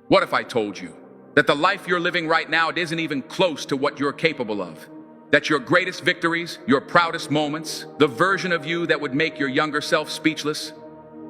What if I told you that the life you're living right now isn't even close to what you're capable of? That your greatest victories, your proudest moments, the version of you that would make your younger self speechless,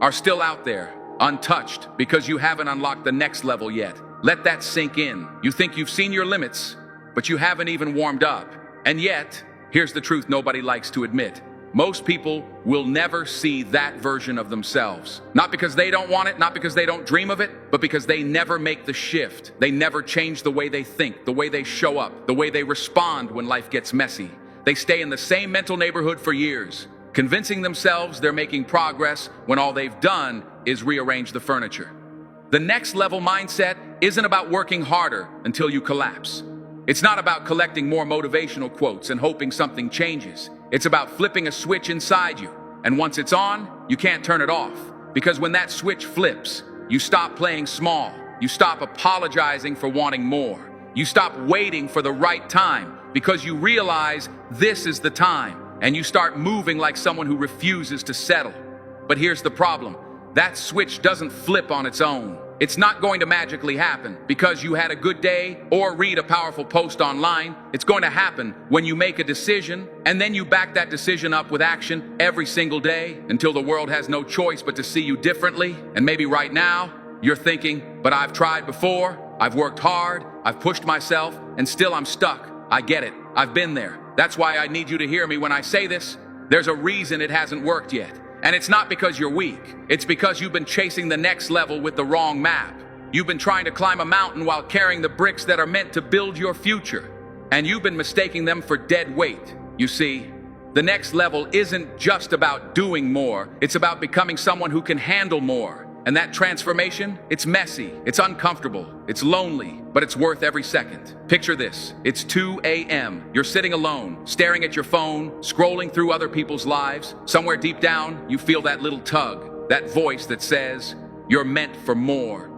are still out there, untouched, because you haven't unlocked the next level yet. Let that sink in. You think you've seen your limits, but you haven't even warmed up. And yet, here's the truth nobody likes to admit. Most people will never see that version of themselves. Not because they don't want it, not because they don't dream of it, but because they never make the shift. They never change the way they think, the way they show up, the way they respond when life gets messy. They stay in the same mental neighborhood for years, convincing themselves they're making progress when all they've done is rearrange the furniture. The next level mindset isn't about working harder until you collapse. It's not about collecting more motivational quotes and hoping something changes. It's about flipping a switch inside you. And once it's on, you can't turn it off. Because when that switch flips, you stop playing small. You stop apologizing for wanting more. You stop waiting for the right time because you realize this is the time. And you start moving like someone who refuses to settle. But here's the problem. That switch doesn't flip on its own. It's not going to magically happen because you had a good day or read a powerful post online. It's going to happen when you make a decision and then you back that decision up with action every single day until the world has no choice but to see you differently. And maybe right now you're thinking, but I've tried before, I've worked hard, I've pushed myself, and still I'm stuck. I get it. I've been there. That's why I need you to hear me when I say this. There's a reason it hasn't worked yet. And it's not because you're weak. It's because you've been chasing the next level with the wrong map. You've been trying to climb a mountain while carrying the bricks that are meant to build your future. And you've been mistaking them for dead weight. You see, the next level isn't just about doing more. It's about becoming someone who can handle more. And that transformation, it's messy, it's uncomfortable, it's lonely, but it's worth every second. Picture this. It's 2 a.m. You're sitting alone, staring at your phone, scrolling through other people's lives. Somewhere deep down, you feel that little tug, that voice that says, you're meant for more.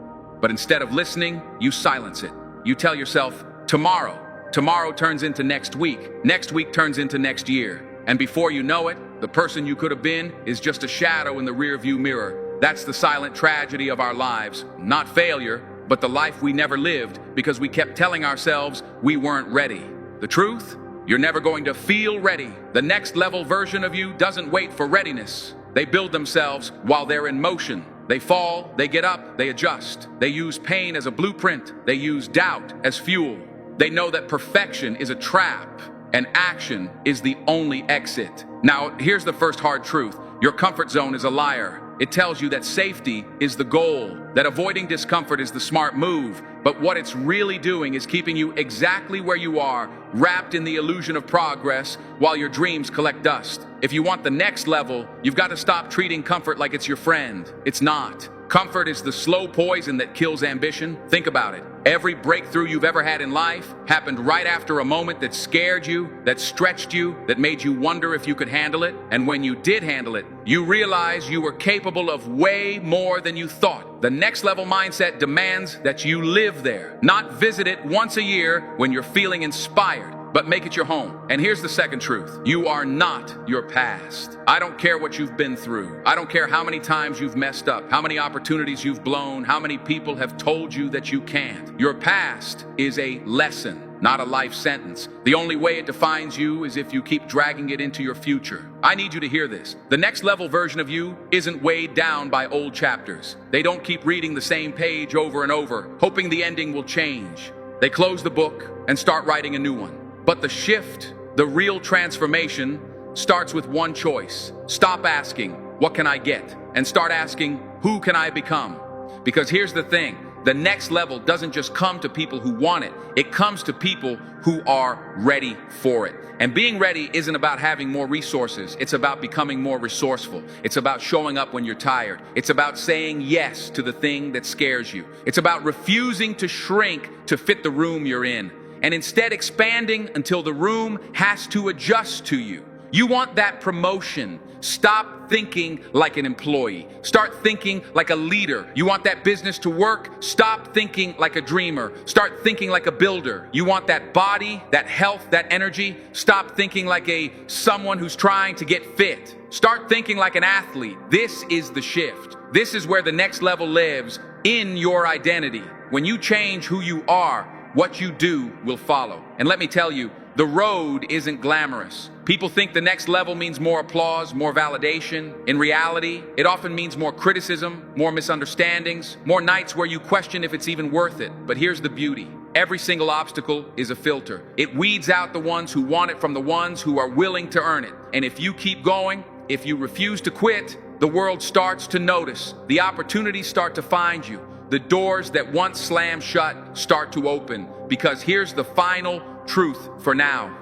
But instead of listening, you silence it. You tell yourself, tomorrow. Tomorrow turns into next week. Next week turns into next year. And before you know it, the person you could have been is just a shadow in the rearview mirror. That's the silent tragedy of our lives. Not failure, but the life we never lived because we kept telling ourselves we weren't ready. The truth? You're never going to feel ready. The next level version of you doesn't wait for readiness. They build themselves while they're in motion. They fall, they get up, they adjust. They use pain as a blueprint. They use doubt as fuel. They know that perfection is a trap and action is the only exit. Now, here's the first hard truth. Your comfort zone is a liar. It tells you that safety is the goal, that avoiding discomfort is the smart move. But what it's really doing is keeping you exactly where you are, wrapped in the illusion of progress while your dreams collect dust. If you want the next level, you've got to stop treating comfort like it's your friend. It's not. Comfort is the slow poison that kills ambition. Think about it. Every breakthrough you've ever had in life happened right after a moment that scared you, that stretched you, that made you wonder if you could handle it. And when you did handle it, you realized you were capable of way more than you thought. The next level mindset demands that you live there, not visit it once a year when you're feeling inspired, but make it your home. And here's the second truth. You are not your past. I don't care what you've been through. I don't care how many times you've messed up, how many opportunities you've blown, how many people have told you that you can't. Your past is a lesson, not a life sentence. The only way it defines you is if you keep dragging it into your future. I need you to hear this. The next level version of you isn't weighed down by old chapters. They don't keep reading the same page over and over, hoping the ending will change. They close the book and start writing a new one. But the shift, the real transformation, starts with one choice. Stop asking, what can I get? And start asking, who can I become? Because here's the thing. The next level doesn't just come to people who want it. It comes to people who are ready for it. And being ready isn't about having more resources. It's about becoming more resourceful. It's about showing up when you're tired. It's about saying yes to the thing that scares you. It's about refusing to shrink to fit the room you're in, and instead expanding until the room has to adjust to you. You want that promotion. Stop thinking like an employee. Start thinking like a leader. You want that business to work? Stop thinking like a dreamer. Start thinking like a builder. You want that body, that health, that energy? Stop thinking like someone who's trying to get fit. Start thinking like an athlete. This is the shift. This is where the next level lives, in your identity. When you change who you are, what you do will follow. And let me tell you, the road isn't glamorous. People think the next level means more applause, more validation. In reality, it often means more criticism, more misunderstandings, more nights where you question if it's even worth it. But here's the beauty. Every single obstacle is a filter. It weeds out the ones who want it from the ones who are willing to earn it. And if you keep going, if you refuse to quit, the world starts to notice. The opportunities start to find you. The doors that once slammed shut start to open. Because here's the final truth for now.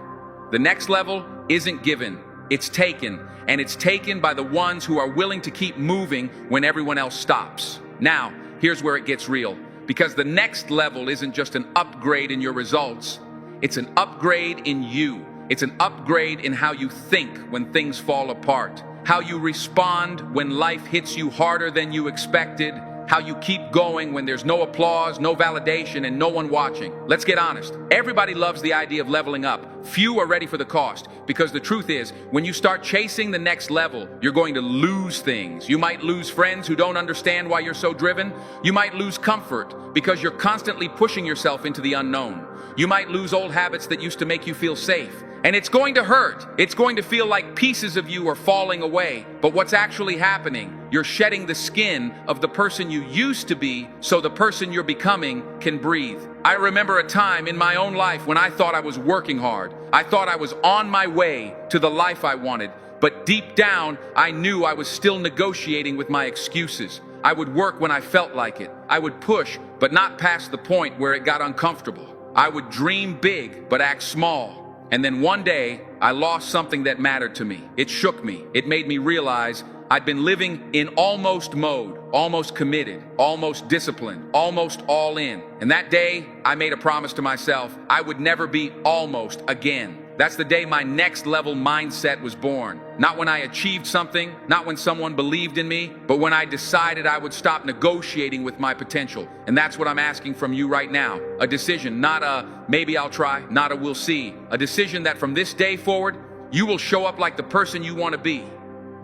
The next level isn't given, it's taken. And it's taken by the ones who are willing to keep moving when everyone else stops. Now, here's where it gets real. Because the next level isn't just an upgrade in your results, it's an upgrade in you. It's an upgrade in how you think when things fall apart, how you respond when life hits you harder than you expected, how you keep going when there's no applause, no validation, and no one watching. Let's get honest. Everybody loves the idea of leveling up. Few are ready for the cost, because the truth is, when you start chasing the next level, you're going to lose things. You might lose friends who don't understand why you're so driven. You might lose comfort because you're constantly pushing yourself into the unknown. You might lose old habits that used to make you feel safe. And it's going to hurt. It's going to feel like pieces of you are falling away. But what's actually happening, you're shedding the skin of the person you used to be so the person you're becoming can breathe. I remember a time in my own life when I thought I was working hard. I thought I was on my way to the life I wanted. But deep down, I knew I was still negotiating with my excuses. I would work when I felt like it. I would push, but not past the point where it got uncomfortable. I would dream big, but act small. And then one day, I lost something that mattered to me. It shook me. It made me realize I'd been living in almost mode, almost committed, almost disciplined, almost all in. And that day, I made a promise to myself I would never be almost again. That's the day my next level mindset was born. Not when I achieved something, not when someone believed in me, but when I decided I would stop negotiating with my potential. And that's what I'm asking from you right now. A decision, not a maybe I'll try, not a we'll see. A decision that from this day forward, you will show up like the person you want to be.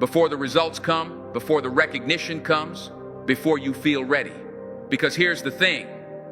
Before the results come, before the recognition comes, before you feel ready. Because here's the thing,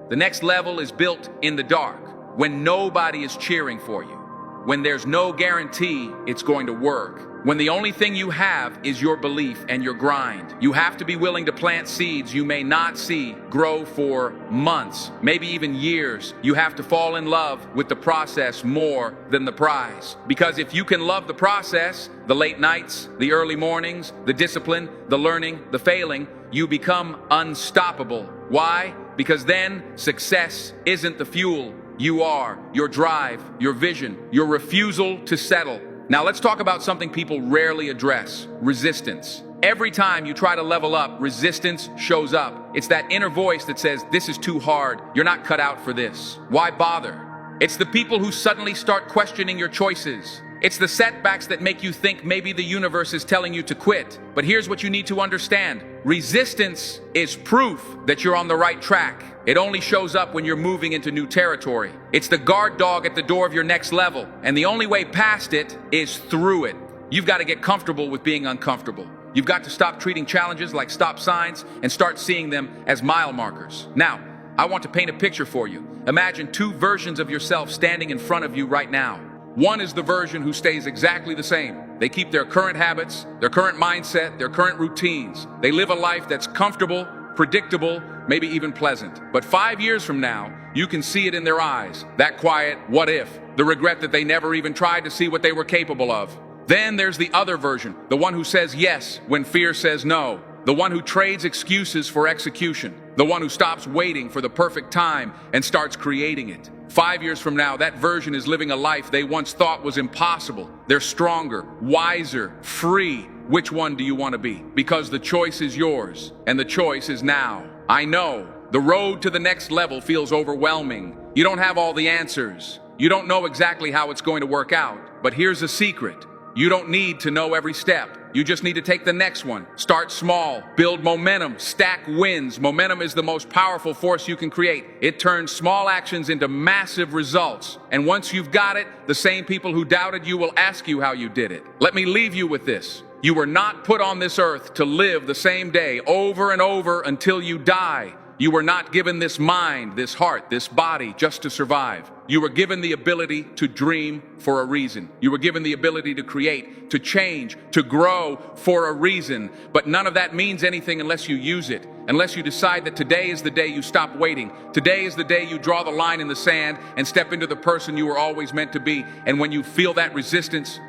the next level is built in the dark, when nobody is cheering for you. When there's no guarantee it's going to work. When the only thing you have is your belief and your grind. You have to be willing to plant seeds you may not see grow for months, maybe even years. You have to fall in love with the process more than the prize. Because if you can love the process, the late nights, the early mornings, the discipline, the learning, the failing, you become unstoppable. Why? Because then success isn't the fuel. You are, your drive, your vision, your refusal to settle. Now let's talk about something people rarely address, resistance. Every time you try to level up, resistance shows up. It's that inner voice that says, this is too hard, you're not cut out for this. Why bother? It's the people who suddenly start questioning your choices. It's the setbacks that make you think maybe the universe is telling you to quit. But here's what you need to understand. Resistance is proof that you're on the right track. It only shows up when you're moving into new territory. It's the guard dog at the door of your next level. And the only way past it is through it. You've got to get comfortable with being uncomfortable. You've got to stop treating challenges like stop signs and start seeing them as mile markers. Now, I want to paint a picture for you. Imagine two versions of yourself standing in front of you right now. One is the version who stays exactly the same. They keep their current habits, their current mindset, their current routines. They live a life that's comfortable, predictable, maybe even pleasant. But 5 years from now, you can see it in their eyes. That quiet, what if? The regret that they never even tried to see what they were capable of. Then there's the other version, the one who says yes when fear says no. The one who trades excuses for execution. The one who stops waiting for the perfect time and starts creating it. 5 years from now, that version is living a life they once thought was impossible. They're stronger, wiser, free. Which one do you want to be? Because the choice is yours, and the choice is now. I know, the road to the next level feels overwhelming. You don't have all the answers. You don't know exactly how it's going to work out. But here's a secret. You don't need to know every step. You just need to take the next one. Start small, build momentum, stack wins. Momentum is the most powerful force you can create. It turns small actions into massive results. And once you've got it, the same people who doubted you will ask you how you did it. Let me leave you with this. You were not put on this earth to live the same day over and over until you die. You were not given this mind, this heart, this body just to survive. You were given the ability to dream for a reason. You were given the ability to create, to change, to grow for a reason. But none of that means anything unless you use it, unless you decide that today is the day you stop waiting. Today is the day you draw the line in the sand and step into the person you were always meant to be. And when you feel that resistance,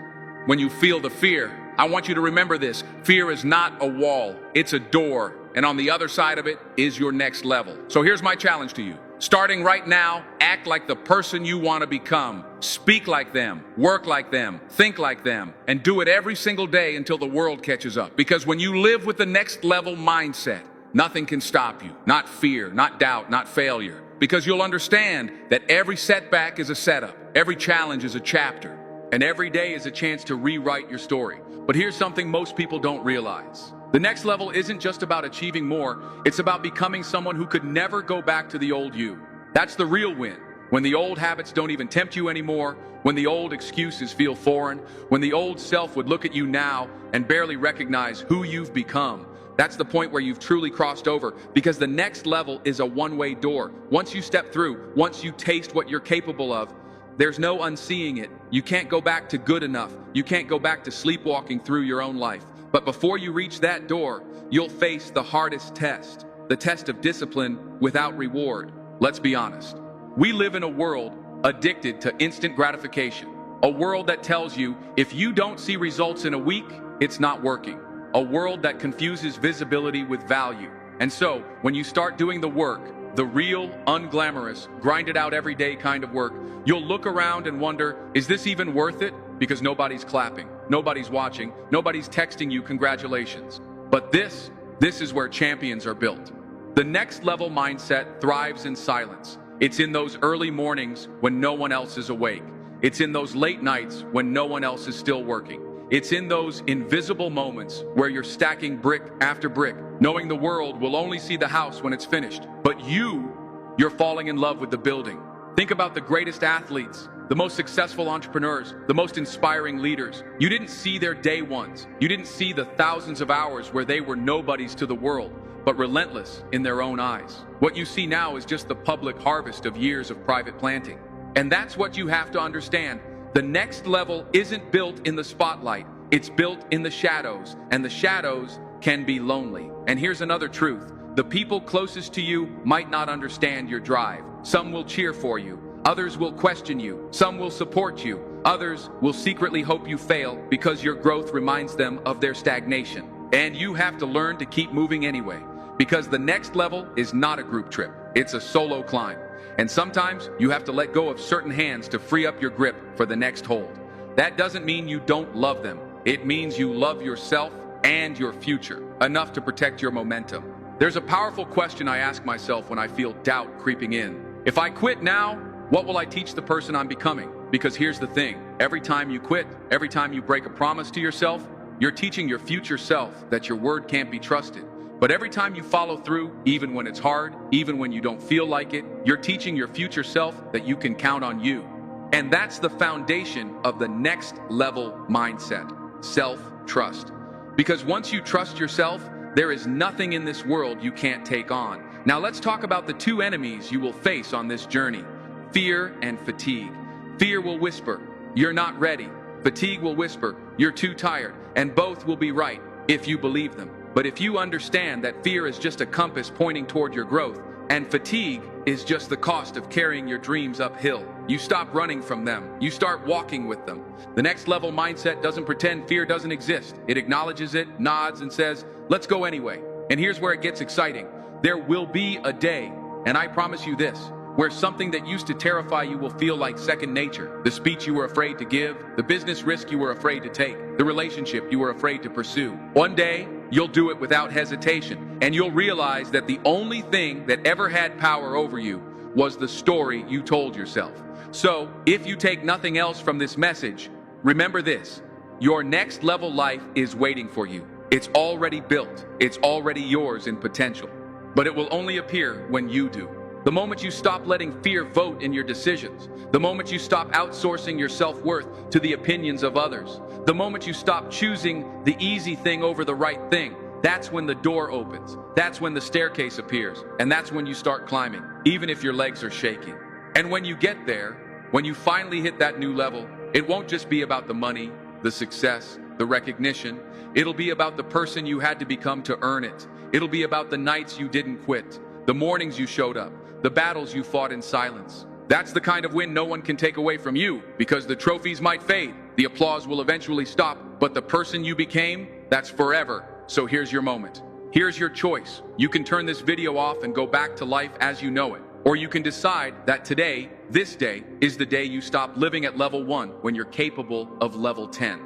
when you feel the fear, I want you to remember this. Fear is not a wall, it's a door. And on the other side of it is your next level. So here's my challenge to you. Starting right now, act like the person you want to become. Speak like them, work like them, think like them, and do it every single day until the world catches up. Because when you live with the next level mindset, nothing can stop you. Not fear, not doubt, not failure. Because you'll understand that every setback is a setup, every challenge is a chapter, and every day is a chance to rewrite your story. But here's something most people don't realize. The next level isn't just about achieving more, it's about becoming someone who could never go back to the old you. That's the real win. When the old habits don't even tempt you anymore, when the old excuses feel foreign, when the old self would look at you now and barely recognize who you've become. That's the point where you've truly crossed over, because the next level is a one-way door. Once you step through, once you taste what you're capable of, there's no unseeing it. You can't go back to good enough. You can't go back to sleepwalking through your own life. But before you reach that door, you'll face the hardest test, the test of discipline without reward. Let's be honest. We live in a world addicted to instant gratification, a world that tells you if you don't see results in a week, it's not working, a world that confuses visibility with value. And so, when you start doing the work, the real, unglamorous, grinded out everyday kind of work, you'll look around and wonder, is this even worth it? Because nobody's clapping, nobody's watching, nobody's texting you congratulations. But this is where champions are built. The next level mindset thrives in silence. It's in those early mornings when no one else is awake. It's in those late nights when no one else is still working. It's in those invisible moments where you're stacking brick after brick, knowing the world will only see the house when it's finished. But you're falling in love with the building. Think about the greatest athletes, the most successful entrepreneurs, the most inspiring leaders. You didn't see their day ones. You didn't see the thousands of hours where they were nobodies to the world, but relentless in their own eyes. What you see now is just the public harvest of years of private planting. And that's what you have to understand. The next level isn't built in the spotlight. It's built in the shadows, and the shadows can be lonely. And here's another truth. The people closest to you might not understand your drive. Some will cheer for you. Others will question you. Some will support you. Others will secretly hope you fail because your growth reminds them of their stagnation. And you have to learn to keep moving anyway, because the next level is not a group trip. It's a solo climb. And sometimes you have to let go of certain hands to free up your grip for the next hold. That doesn't mean you don't love them. It means you love yourself and your future enough to protect your momentum. There's a powerful question I ask myself when I feel doubt creeping in. If I quit now, what will I teach the person I'm becoming? Because here's the thing. Every time you quit, every time you break a promise to yourself, you're teaching your future self that your word can't be trusted. But every time you follow through, even when it's hard, even when you don't feel like it, you're teaching your future self that you can count on you. And that's the foundation of the next level mindset, self-trust. Because once you trust yourself, there is nothing in this world you can't take on. Now let's talk about the two enemies you will face on this journey: fear and fatigue. Fear will whisper, "You're not ready." Fatigue will whisper, "You're too tired." And both will be right if you believe them. But if you understand that fear is just a compass pointing toward your growth, and fatigue is just the cost of carrying your dreams uphill, you stop running from them. You start walking with them. The next level mindset doesn't pretend fear doesn't exist. It acknowledges it, nods, and says, "Let's go anyway." And here's where it gets exciting. There will be a day, and I promise you this, where something that used to terrify you will feel like second nature. The speech you were afraid to give, the business risk you were afraid to take, the relationship you were afraid to pursue. One day, you'll do it without hesitation, and you'll realize that the only thing that ever had power over you was the story you told yourself. So, if you take nothing else from this message, remember this: your next level life is waiting for you. It's already built. It's already yours in potential. But it will only appear when you do. The moment you stop letting fear vote in your decisions, the moment you stop outsourcing your self-worth to the opinions of others, the moment you stop choosing the easy thing over the right thing, That's when the door opens. That's when the staircase appears. And that's when you start climbing, even if your legs are shaking. And when you get there, when you finally hit that new level, it won't just be about the money, the success, the recognition. It'll be about the person you had to become to earn it. It'll be about the nights you didn't quit, the mornings you showed up, the battles you fought in silence. That's the kind of win no one can take away from you, because the trophies might fade, the applause will eventually stop, but the person you became, that's forever. So here's your moment. Here's your choice. You can turn this video off and go back to life as you know it. Or you can decide that today, this day, is the day you stop living at level 1 when you're capable of level 10.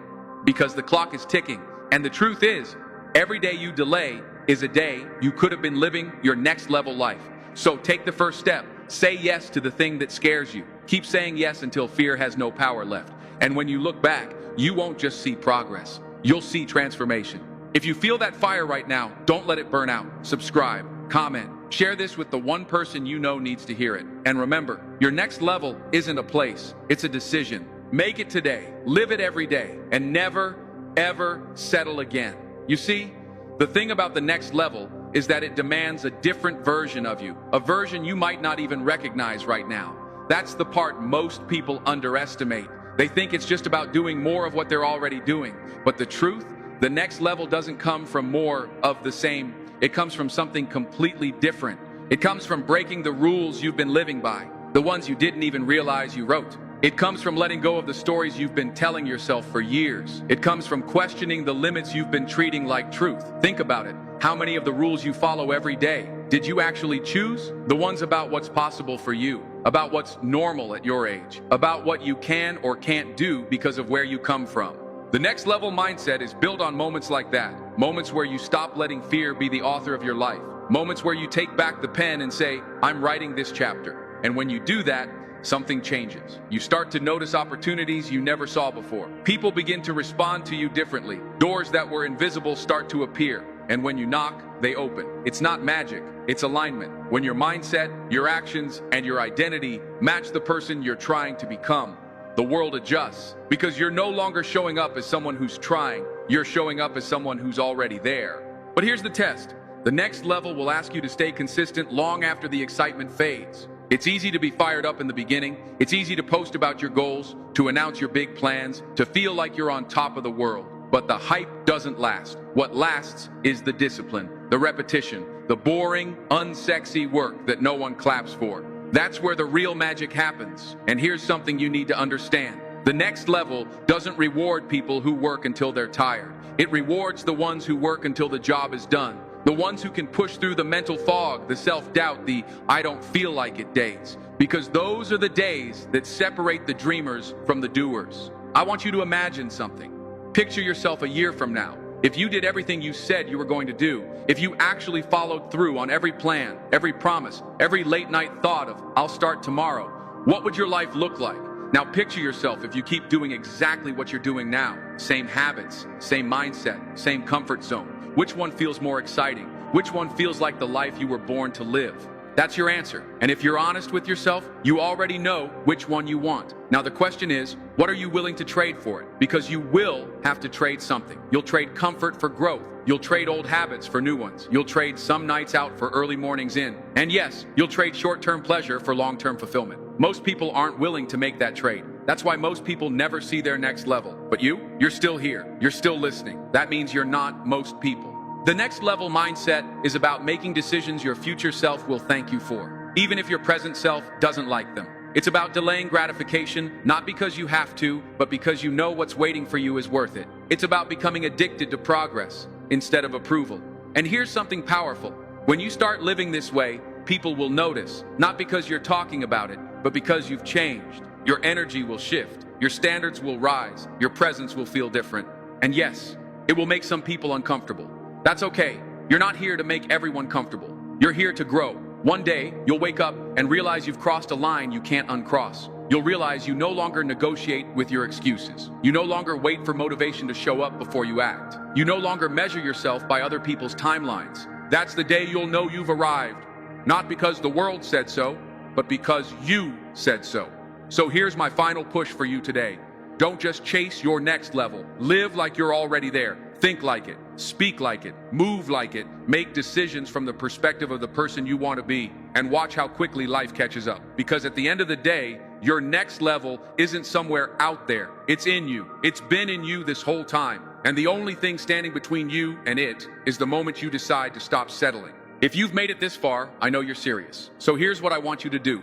Because the clock is ticking, and the truth is, every day you delay is a day you could have been living your next level life. So take the first step. Say yes to the thing that scares you. Keep saying yes until fear has no power left. And when you look back, you won't just see progress. You'll see transformation. If you feel that fire right now, don't let it burn out. Subscribe, comment, share this with the one person you know needs to hear it. And remember, your next level isn't a place, it's a decision. Make it today, live it every day, and never, ever settle again. You see, the thing about the next level is that it demands a different version of you, a version you might not even recognize right now. That's the part most people underestimate. They think it's just about doing more of what they're already doing. But the truth, the next level doesn't come from more of the same. It comes from something completely different. It comes from breaking the rules you've been living by, the ones you didn't even realize you wrote. It comes from letting go of the stories you've been telling yourself for years. It comes from questioning the limits you've been treating like truth. Think about it. How many of the rules you follow every day did you actually choose? The ones about what's possible for you, about what's normal at your age, about what you can or can't do because of where you come from. The next level mindset is built on moments like that. Moments where you stop letting fear be the author of your life. Moments where you take back the pen and say, I'm writing this chapter. And when you do that, something changes. You start to notice opportunities you never saw before. People begin to respond to you differently. Doors that were invisible start to appear. And when you knock, they open. It's not magic, it's alignment. When your mindset, your actions, and your identity match the person you're trying to become, the world adjusts. Because you're no longer showing up as someone who's trying, you're showing up as someone who's already there. But here's the test. The next level will ask you to stay consistent long after the excitement fades. It's easy to be fired up in the beginning. It's easy to post about your goals, to announce your big plans, to feel like you're on top of the world. But the hype doesn't last. What lasts is the discipline, the repetition, the boring, unsexy work that no one claps for. That's where the real magic happens. And here's something you need to understand. The next level doesn't reward people who work until they're tired. It rewards the ones who work until the job is done. The ones who can push through the mental fog, the self-doubt, the I don't feel like it days. Because those are the days that separate the dreamers from the doers. I want you to imagine something. Picture yourself a year from now. If you did everything you said you were going to do, if you actually followed through on every plan, every promise, every late night thought of, I'll start tomorrow, what would your life look like? Now picture yourself if you keep doing exactly what you're doing now. Same habits, same mindset, same comfort zone. Which one feels more exciting? Which one feels like the life you were born to live? That's your answer. And if you're honest with yourself, you already know which one you want. Now the question is, what are you willing to trade for it? Because you will have to trade something. You'll trade comfort for growth. You'll trade old habits for new ones. You'll trade some nights out for early mornings in. And yes, you'll trade short-term pleasure for long-term fulfillment. Most people aren't willing to make that trade. That's why most people never see their next level. But you're still here. You're still listening. That means you're not most people. The next level mindset is about making decisions your future self will thank you for, even if your present self doesn't like them. It's about delaying gratification, not because you have to, but because you know what's waiting for you is worth it. It's about becoming addicted to progress instead of approval. And here's something powerful. When you start living this way, people will notice, not because you're talking about it, but because you've changed. Your energy will shift, your standards will rise, your presence will feel different. And yes, it will make some people uncomfortable. That's okay. You're not here to make everyone comfortable. You're here to grow. One day, you'll wake up and realize you've crossed a line you can't uncross. You'll realize you no longer negotiate with your excuses. You no longer wait for motivation to show up before you act. You no longer measure yourself by other people's timelines. That's the day you'll know you've arrived. Not because the world said so, but because you said so. So here's my final push for you today. Don't just chase your next level. Live like you're already there. Think like it, speak like it, move like it, make decisions from the perspective of the person you want to be, and watch how quickly life catches up. Because at the end of the day, your next level isn't somewhere out there. It's in you. It's been in you this whole time. And the only thing standing between you and it is the moment you decide to stop settling. If you've made it this far, I know you're serious. So here's what I want you to do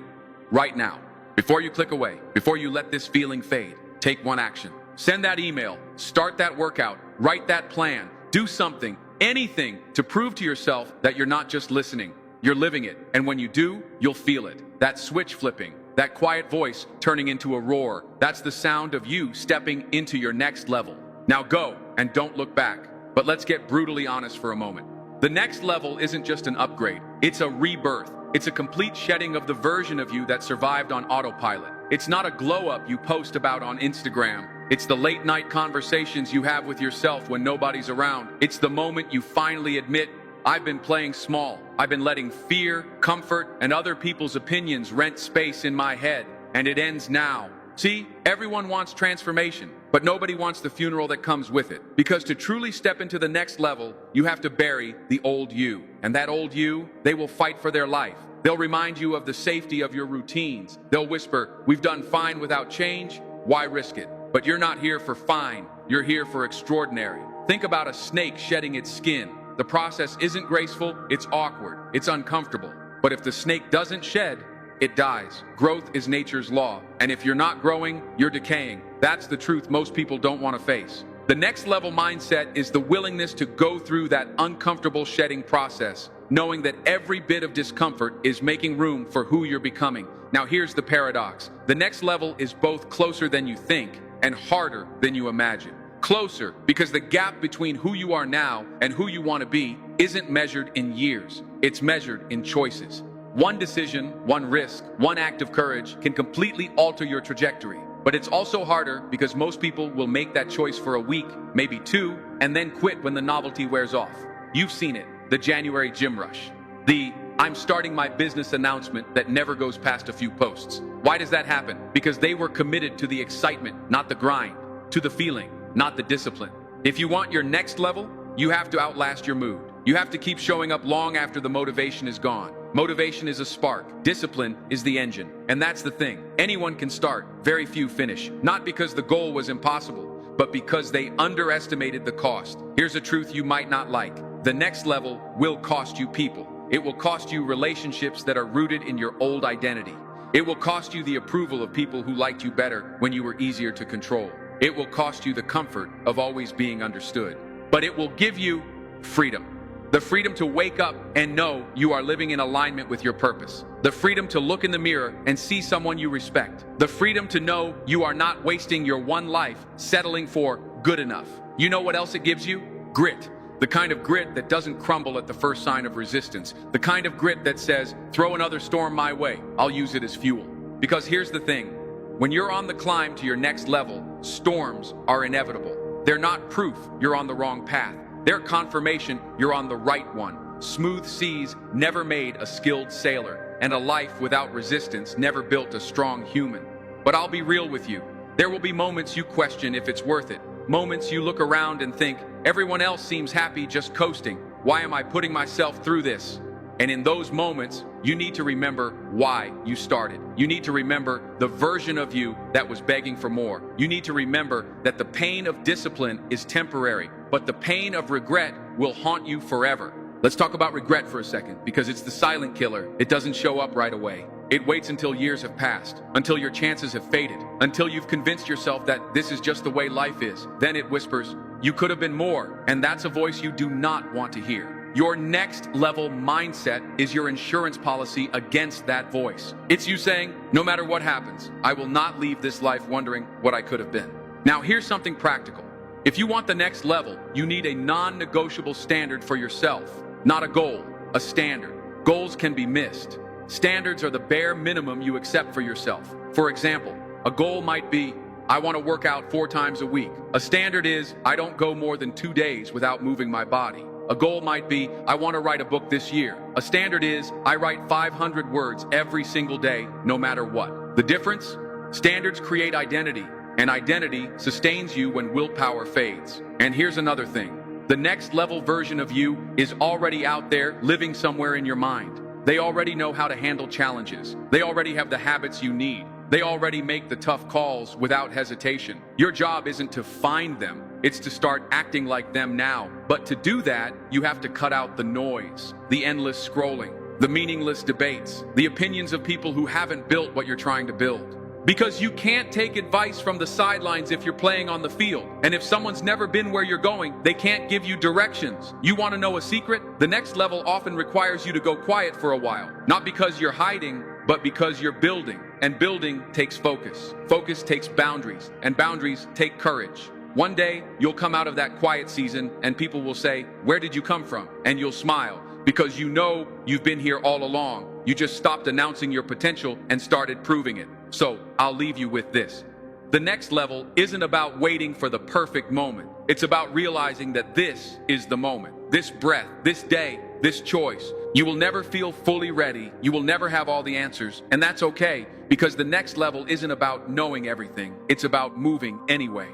right now. Before you click away, before you let this feeling fade, take one action. Send that email, start that workout, write that plan, do something, anything to prove to yourself that you're not just listening, you're living it. And when you do, you'll feel it. That switch flipping, that quiet voice turning into a roar. That's the sound of you stepping into your next level. Now go and don't look back. But let's get brutally honest for a moment. The next level isn't just an upgrade, it's a rebirth. It's a complete shedding of the version of you that survived on autopilot. It's not a glow-up you post about on Instagram. It's the late-night conversations you have with yourself when nobody's around. It's the moment you finally admit, I've been playing small. I've been letting fear, comfort, and other people's opinions rent space in my head. And it ends now. See, everyone wants transformation, but nobody wants the funeral that comes with it. Because to truly step into the next level, you have to bury the old you. And that old you, they will fight for their life. They'll remind you of the safety of your routines. They'll whisper, we've done fine without change, why risk it? But you're not here for fine, you're here for extraordinary. Think about a snake shedding its skin. The process isn't graceful, it's awkward, it's uncomfortable. But if the snake doesn't shed, it dies. Growth is nature's law, and if you're not growing, you're decaying. That's the truth most people don't want to face. The next level mindset is the willingness to go through that uncomfortable shedding process, knowing that every bit of discomfort is making room for who you're becoming. Now here's the paradox. The next level is both closer than you think and harder than you imagine. Closer because the gap between who you are now and who you want to be isn't measured in years. It's measured in choices. One decision, one risk, one act of courage can completely alter your trajectory. But it's also harder because most people will make that choice for a week, maybe two, and then quit when the novelty wears off. You've seen it, the January gym rush. The I'm starting my business announcement that never goes past a few posts. Why does that happen? Because they were committed to the excitement, not the grind, to the feeling, not the discipline. If you want your next level, you have to outlast your mood. You have to keep showing up long after the motivation is gone. Motivation is a spark. Discipline is the engine. And that's the thing. Anyone can start. Very few finish. Not because the goal was impossible, but because they underestimated the cost. Here's a truth you might not like. The next level will cost you people. It will cost you relationships that are rooted in your old identity. It will cost you the approval of people who liked you better when you were easier to control. It will cost you the comfort of always being understood. But it will give you freedom. The freedom to wake up and know you are living in alignment with your purpose. The freedom to look in the mirror and see someone you respect. The freedom to know you are not wasting your one life settling for good enough. You know what else it gives you? Grit. The kind of grit that doesn't crumble at the first sign of resistance. The kind of grit that says, throw another storm my way, I'll use it as fuel. Because here's the thing, when you're on the climb to your next level, storms are inevitable. They're not proof you're on the wrong path. They're confirmation you're on the right one. Smooth seas never made a skilled sailor, and a life without resistance never built a strong human. But I'll be real with you. There will be moments you question if it's worth it. Moments you look around and think, everyone else seems happy just coasting. Why am I putting myself through this? And in those moments, you need to remember why you started. You need to remember the version of you that was begging for more. You need to remember that the pain of discipline is temporary, but the pain of regret will haunt you forever. Let's talk about regret for a second, because it's the silent killer. It doesn't show up right away. It waits until years have passed, until your chances have faded, until you've convinced yourself that this is just the way life is. Then it whispers, you could have been more, and that's a voice you do not want to hear. Your next level mindset is your insurance policy against that voice. It's you saying, no matter what happens, I will not leave this life wondering what I could have been. Now here's something practical. If you want the next level, you need a non-negotiable standard for yourself. Not a goal, a standard. Goals can be missed. Standards are the bare minimum you accept for yourself. For example, a goal might be, I want to work out 4 times a week. A standard is, I don't go more than 2 days without moving my body. A goal might be, I want to write a book this year. A standard is, I write 500 words every single day, no matter what. The difference? Standards create identity, and identity sustains you when willpower fades. And here's another thing. The next level version of you is already out there, living somewhere in your mind. They already know how to handle challenges. They already have the habits you need. They already make the tough calls without hesitation. Your job isn't to find them, it's to start acting like them now. But to do that, you have to cut out the noise, the endless scrolling, the meaningless debates, the opinions of people who haven't built what you're trying to build. Because you can't take advice from the sidelines if you're playing on the field. And if someone's never been where you're going, they can't give you directions. You want to know a secret? The next level often requires you to go quiet for a while. Not because you're hiding, but because you're building. And building takes focus. Focus takes boundaries. And boundaries take courage. One day, you'll come out of that quiet season and people will say, "Where did you come from?" And you'll smile because you know you've been here all along. You just stopped announcing your potential and started proving it. So I'll leave you with this. The next level isn't about waiting for the perfect moment. It's about realizing that this is the moment. This breath, this day, this choice. You will never feel fully ready. You will never have all the answers. And that's okay, because the next level isn't about knowing everything. It's about moving anyway.